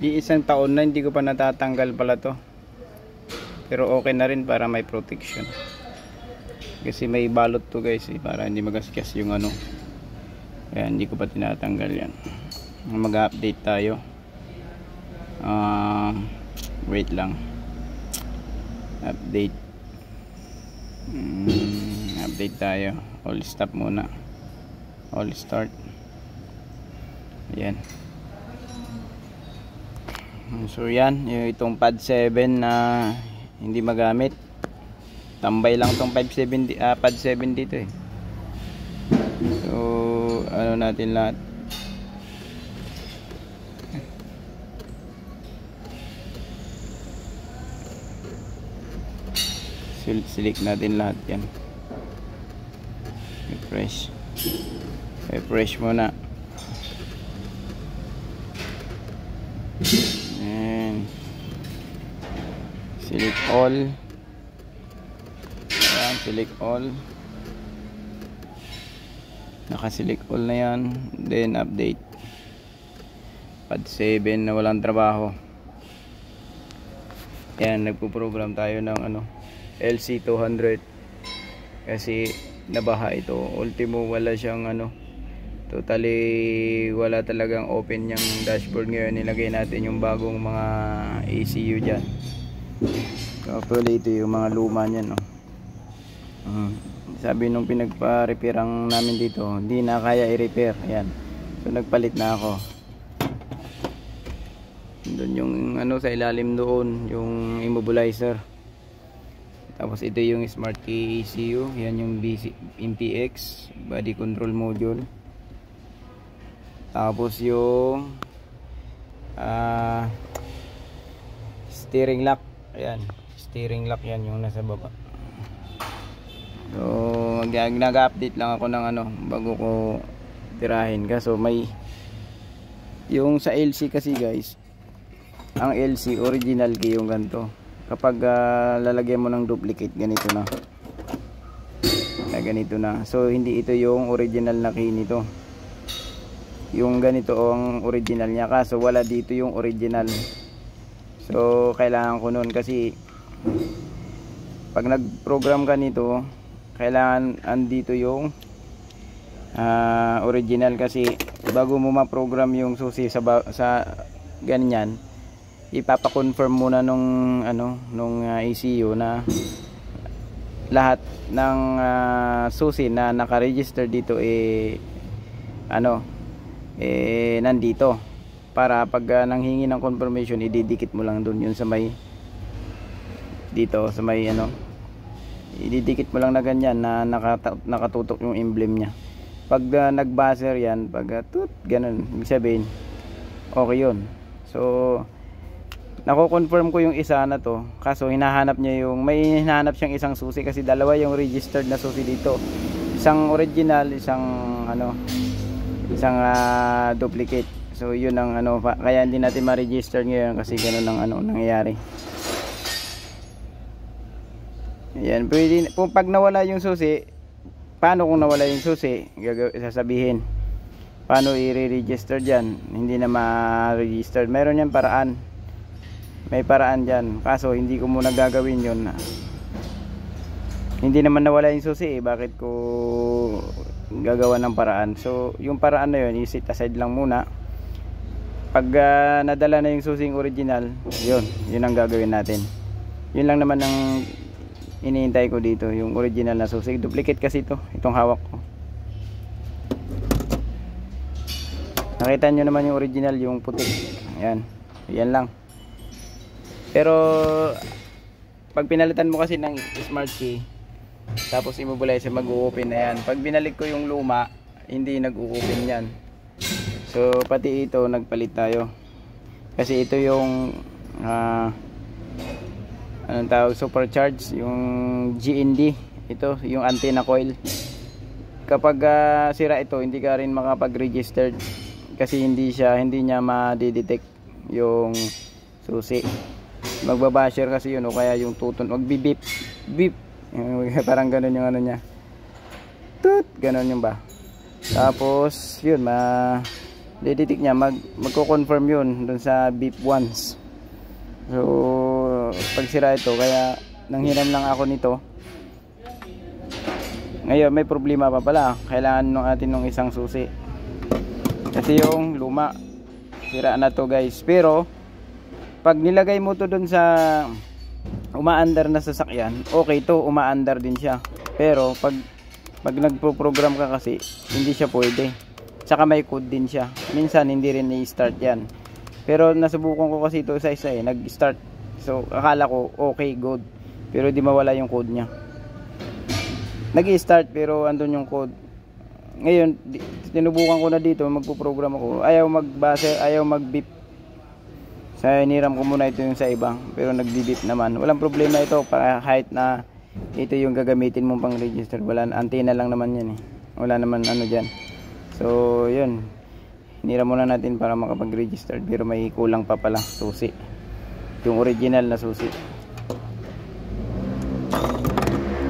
Di isang taon na hindi ko pa natatanggal pala to. Pero okay na rin para may protection. Kasi may balot to guys para hindi magasgas yung ano. Kaya hindi ko pa tinatanggal yan. Mag-update tayo. Wait lang. Update. Update tayo. All stop muna. All start. Ayan. So yan, yung itong pad 7 na hindi magamit. Tambay lang tong pad 7 dito eh. So ano natin lahat. Select natin lahat yan. Refresh muna. And select all. Ayan, select all. Naka-select all na yan. Then update. Pad 7 na walang trabaho. Yan, nagpo-program tayo ng ano, LC200 kasi nabaha ito. Ultimo wala siyang ano, totally wala talagang open yung dashboard. Ngayon nilagay natin yung bagong mga ECU dyan. Actually ito yung mga luma nyan, no? Sabi nung pinagpa-repairang namin dito, hindi na kaya i-repair. Ayan. So nagpalit na ako. Doon yung ano sa ilalim doon, yung immobilizer. Tapos ito yung Smart Key ECU. Yan yung MPX body control module. Tapos yung steering lock. Ayan, steering lock yan yung nasa baba. So nag-update lang ako ng ano bago ko tirahin. Kaso may yung sa LC kasi guys, ang LC original key yung ganito. Kapag lalagyan mo ng duplicate, ganito na. Ganito na. So hindi ito yung original na key nito. Yung ganito ang original niya, kaso wala dito yung original. So kailangan ko nun kasi pag nag-program ka nito, kailangan andito yung original, kasi bago mo ma-program yung susi sa ganyan, ipapa-confirm muna nung ano nung ECU na lahat ng susi na naka-register dito nandito, para pag nanghingi ng confirmation, ididikit mo lang dun yun sa may dito sa may ano, ididikit mo lang na ganyan na nakatutok yung emblem nya. Pag nag-buzzer yan, pag ganun, ibig sabihin okay yun. So nako-confirm ko yung isa na to, kaso hinahanap niya yung may hinahanap siyang isang susi kasi dalawa yung registered na susi dito. Isang original, isang duplicate. So yun ang ano, kaya hindi natin ma-register ngayon kasi ganun ang ano nangyayari. Ayan, pwede kung pag nawala yung susi, paano kung nawala yung susi? Sasabihin paano i-register diyan? Hindi na ma-register. Meron yan paraan. May paraan dyan, kaso hindi ko muna gagawin yun. Hindi naman nawala yung susi bakit ko gagawa ng paraan? So yung paraan na yun, i-set aside lang muna. Pag nadala na yung susing original, yun ang gagawin natin. Yun lang naman ang iniintay ko dito, yung original na susi. Duplicate kasi itong hawak ko. Nakita nyo naman yung original, yung puti. Ayan, yan lang. Pero pag pinalitan mo kasi ng smart key, tapos immobilizer, mag-o-open na yan. Pag binalik ko yung luma, hindi nag-o-open yan. So pati ito nagpalit tayo, kasi ito yung anong tawag, supercharge, yung GND. Ito yung antenna coil. Kapag sira ito, hindi ka rin makapag-register kasi hindi niya ma-detect yung susi. Magbabasher kasi yun, o kaya yung tuton magbibip beep, parang ganun yung ano niya, ganun yung ba. Tapos yun, Didetect niya, magko-confirm yun dun sa beep once. So pag sira ito, kaya nanghiram lang ako nito. Ngayon may problema pa pala, kailangan nung atin ng isang susi kasi yung luma sira na to guys. Pero pag nilagay mo to dun sa umaandar na sasakyan, okay to, umaandar din siya. Pero pag nagpo-program ka kasi, hindi siya pwede. Tsaka may code din siya. Minsan hindi rin i-start yan. Pero nasubukan ko kasi ito isa nag-start. So akala ko okay, good. Pero di mawala yung code niya. Nag-i-start pero andun yung code. Ngayon, tinubukan ko na dito, magpo-program ako. Ayaw magbase, ayaw mag-beep. So hiniram ko muna ito yung sa iba, pero nagbi-beep naman. Walang problema ito para kahit na ito yung gagamitin mong pang register. Wala, antena lang naman yan eh. Wala naman ano dyan. So yun, hiniram muna natin para makapag-register. Pero may kulang pa pala susi, yung original na susi.